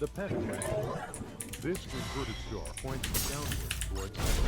The pet train. This inverted star points downward towards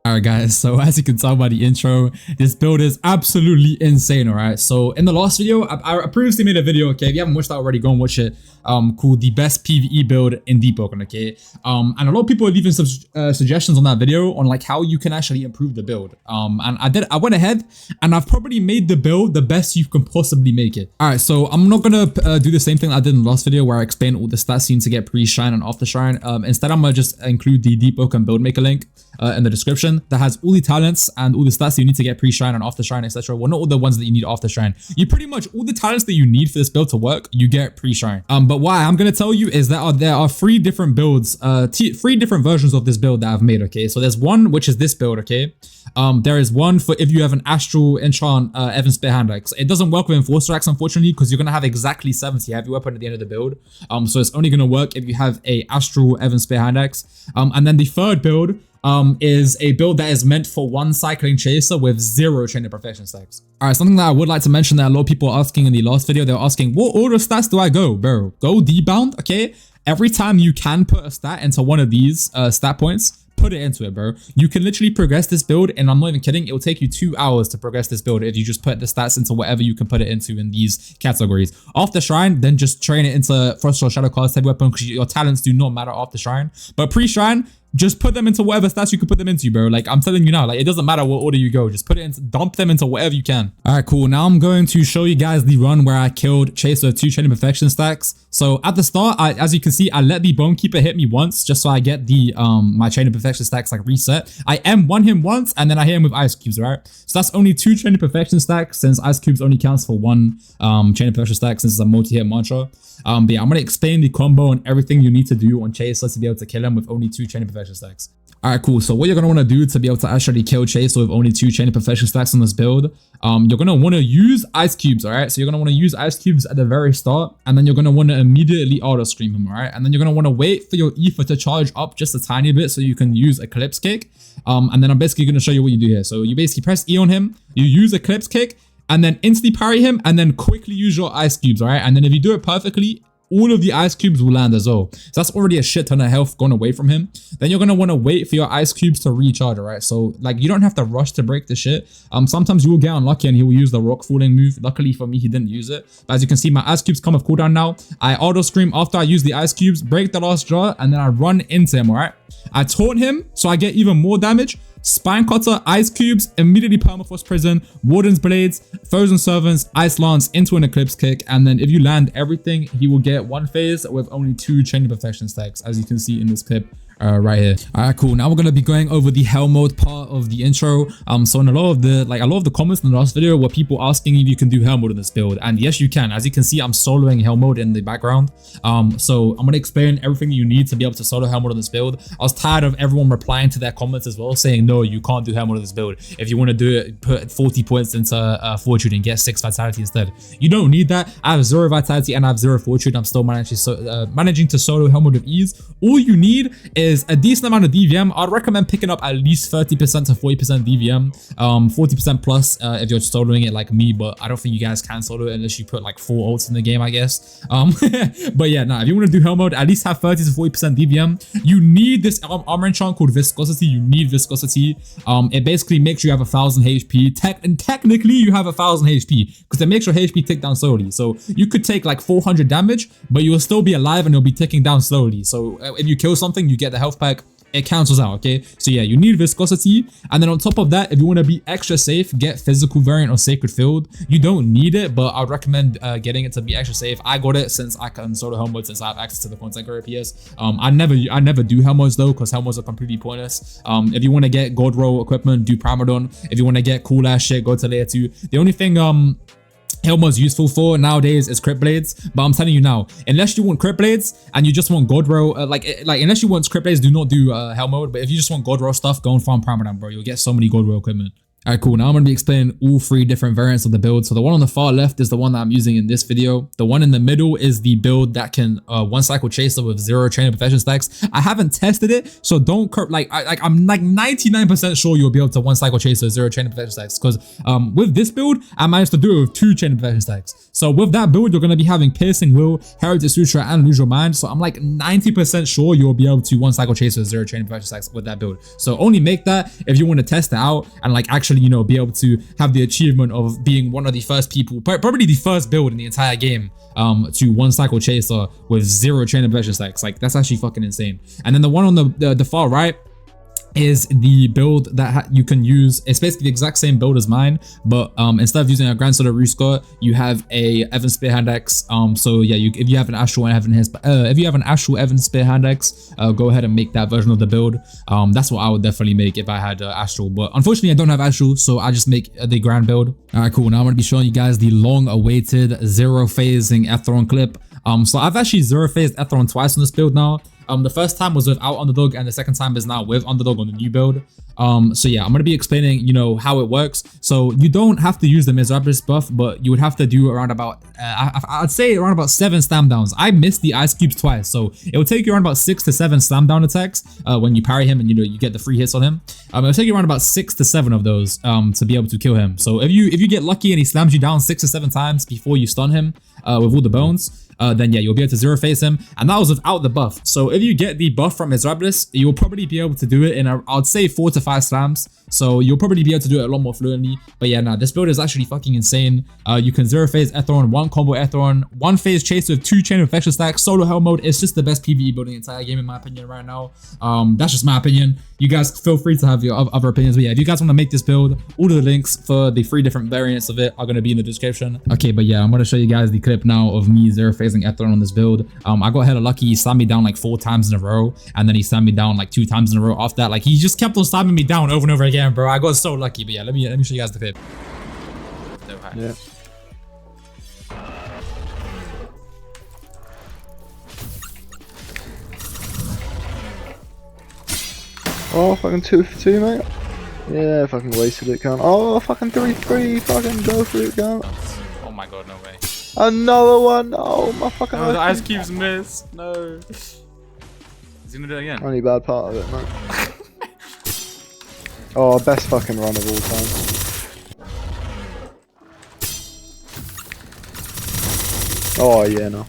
Alright guys, so as you can tell by the intro, this build is absolutely insane, alright? So in the last video, I previously made a video, okay? If you haven't watched that already, go and watch it, called the best PvE build in Deepwoken, okay? And a lot of people are leaving some suggestions on that video on like how you can actually improve the build. And I went ahead and I've probably made the build the best you can possibly make it. Alright, so I'm not gonna do the same thing I did in the last video where I explained all the stats you need to get pre-shrine and after shrine. Instead, I'm gonna just include the Deepwoken build maker link in the description that has all the talents and all the stats you need to get pre-shrine and after shrine, etc. Well, not all the ones that you need after shrine. You pretty much all the talents that you need for this build to work, you get pre-shrine. But what I'm gonna tell you is that there are 3 different builds, 3 different versions of this build that I've made. Okay, so there's one which is this build. Okay, there is one for if you have an astral enchant Evan Spear hand axe. It doesn't work with enforcer axe unfortunately because you're gonna have exactly 70 heavy weapon at the end of the build. So it's only gonna work if you have a astral Evan Spear hand axe. And then the third build is a build that is meant for 1 cycling chaser with 0 chain of perfection stacks. All right, something that I would like to mention that a lot of people are asking in the last video, they're asking, what order of stats do I go, bro? Go D-bound, okay? Every time you can put a stat into one of these stat points, put it into it, bro. You can literally progress this build, and I'm not even kidding, it will take you 2 hours to progress this build if you just put the stats into whatever you can put it into in these categories. After shrine, then just train it into Frost or Shadow Cast heavy weapon because your talents do not matter after shrine. But pre-shrine, just put them into whatever stats you can put them into, bro. Like, I'm telling you now, like, it doesn't matter what order you go. Just put it into, dump them into whatever you can. All right, cool. Now I'm going to show you guys the run where I killed Chaser with 2 chain of perfection stacks. So at the start, as you can see, I let the Bone Keeper hit me once just so I get the my chain of perfection stacks like reset. I M1 him once and then I hit him with ice cubes, right? So that's only 2 chain of perfection stacks since ice cubes only counts for 1 chain of perfection stack since it's a multi-hit mantra. But yeah, I'm gonna explain the combo and everything you need to do on Chaser to be able to kill him with only 2 chain of perfection stacks. Alright, cool. So what you're going to want to do to be able to actually kill Chaser with only 2 chain of perfection stacks on this build, you're going to want to use ice cubes, alright? So you're going to want to use ice cubes at the very start, and then you're going to want to immediately auto scream him, alright? And then you're going to want to wait for your ether to charge up just a tiny bit so you can use Eclipse Kick. And then I'm basically going to show you what you do here. So you basically press E on him, you use Eclipse Kick, and then instantly parry him, and then quickly use your ice cubes, alright? And then if you do it perfectly, all of the ice cubes will land as well. So that's already a shit ton of health gone away from him. Then you're going to want to wait for your ice cubes to recharge, alright? So like you don't have to rush to break the shit. Sometimes you will get unlucky and he will use the rock falling move. Luckily for me, he didn't use it. But as you can see, my ice cubes come off cooldown now. I auto scream after I use the ice cubes, break the last jar, and then I run into him, alright? I taunt him so I get even more damage. Spine Cutter, Ice Cubes, immediately Permafrost Prison, Warden's Blades, Frozen Servants, Ice Lance into an Eclipse Kick, and then if you land everything, he will get 1 phase with only 2 Chain of Perfection stacks, as you can see in this clip. Right here. All right, cool. Now we're gonna be going over the hell mode part of the intro. So in a lot of the comments in the last video were people asking if you can do hell mode in this build, and yes you can. As you can see, I'm soloing hell mode in the background. So I'm gonna explain everything you need to be able to solo hell mode on this build. I was tired of everyone replying to their comments as well, saying no, you can't do hell mode on this build. If you want to do it, put 40 points into fortune and get 6 vitality instead. You don't need that. I have 0 vitality and I have 0 fortune. I'm still managing to solo hell mode with ease. All you need is a decent amount of DVM. I'd recommend picking up at least 30% to 40% DVM, 40% plus if you're soloing it like me, but I don't think you guys can solo it unless you put like 4 ults in the game, I guess. But yeah, nah, if you want to do hell mode, at least have 30 to 40% DVM. You need this armor enchant called Viscosity. You need Viscosity. It basically makes you have 1000 HP. And technically you have 1000 HP because it makes your HP tick down slowly. So you could take like 400 damage, but you will still be alive and it'll be ticking down slowly. So if you kill something, you get the health pack. it cancels out, okay? So yeah, you need viscosity. And then on top of that, if you want to be extra safe, get physical variant or sacred field. You don't need it, but I would recommend getting it to be extra safe. I got it since I can solo hell mode, since I have access to the content creator PS. I never do hell modes though, because hell modes are completely pointless. If you want to get gold roll equipment, do Primadon. If you want to get cool ass shit, go to layer 2. The only thing hell mode's useful for nowadays is crit blades, but I'm telling you now, unless you want crit blades and you just want god roll, like unless you want crit blades, do not do hell mode. But if you just want god roll stuff, go and farm Primadon, bro. You'll get so many god roll equipment. Alright, cool. Now I'm going to be explaining all 3 different variants of the build. So the one on the far left is the one that I'm using in this video. The one in the middle is the build that can one cycle chaser with 0 chain of perfection stacks. I haven't tested it, so don't I'm like 99% sure you'll be able to one cycle chaser 0 chain of perfection stacks, because with this build I managed to do it with 2 chain of perfection stacks. So with that build, you're going to be having Piercing Will, Heritage Sutra, and Lose Your Mind. So I'm like 90% sure you'll be able to one cycle chaser 0 chain of perfection stacks with that build. So only make that if you want to test it out and like actually, you know, be able to have the achievement of being one of the first people, probably the first build in the entire game to one cycle chaser with 0 chain of perfection stacks. Like, that's actually fucking insane. And then the one on the far right is the build that you can use. It's basically the exact same build as mine, but instead of using a Grand Sword Root Skirt, you have a Evan Spear Hand X. So yeah, if you have an Astral and Evan if you have an Astral Evan Spear Hand X, go ahead and make that version of the build. That's what I would definitely make if I had Astral, but unfortunately I don't have Astral, so I just make the Grand build. All right, cool. Now I'm gonna be showing you guys the long-awaited 0 phasing Ethiron clip. So I've actually 0 phased Ethiron twice on this build now. The first time was without Underdog, and the second time is now with Underdog on the new build. So yeah, I'm going to be explaining, you know, how it works. So you don't have to use the Miserabilis buff, but you would have to do around about, I'd say around about 7 slam downs. I missed the Ice Cubes twice, so it will take you around about 6 to 7 slam down attacks when you parry him and, you know, you get the free hits on him. It'll take you around about 6 to 7 of those to be able to kill him. So if you get lucky and he slams you down 6 or 7 times before you stun him with all the bones, then yeah, you'll be able to 0 phase him, and that was without the buff. So if you get the buff from Miserabilis, you'll probably be able to do it in I'd say 4 to 5 slams. So you'll probably be able to do it a lot more fluently. But yeah, nah, this build is actually fucking insane. You can 0 phase Ethiron, 1 combo Ethiron, 1 phase chase with 2 chain of infection stacks, solo hell mode. It's just the best PvE build in the entire game in my opinion right now. That's just my opinion. You guys feel free to have your other opinions. But yeah, if you guys want to make this build, all of the links for the 3 different variants of it are going to be in the description. Okay, but yeah, I'm going to show you guys the clip now of me 0 phasing Ethiron on this build. I got hella lucky. He slammed me down like 4 times in a row, and then he slammed me down like 2 times in a row after that. Like, he just kept on slamming me down over and over again, bro. I got so lucky. But yeah, let me show you guys the clip. No, hi. Yeah. Oh, fucking 2 for 2, mate. Yeah, fucking wasted it, cunt. Oh, fucking 3 for 3. Fucking go for it, cunt. Oh my god, no way. Another one. Oh, my fucking No, the ice cubes missed. No. Is he gonna do it again? Only bad part of it, mate. Oh, best fucking run of all time. Oh, yeah, no.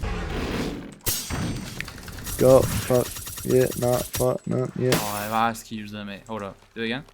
Go, fuck. Yeah, nah, fuck, no, yeah. Oh, I have ice cubes there, mate. Hold up. Do it again.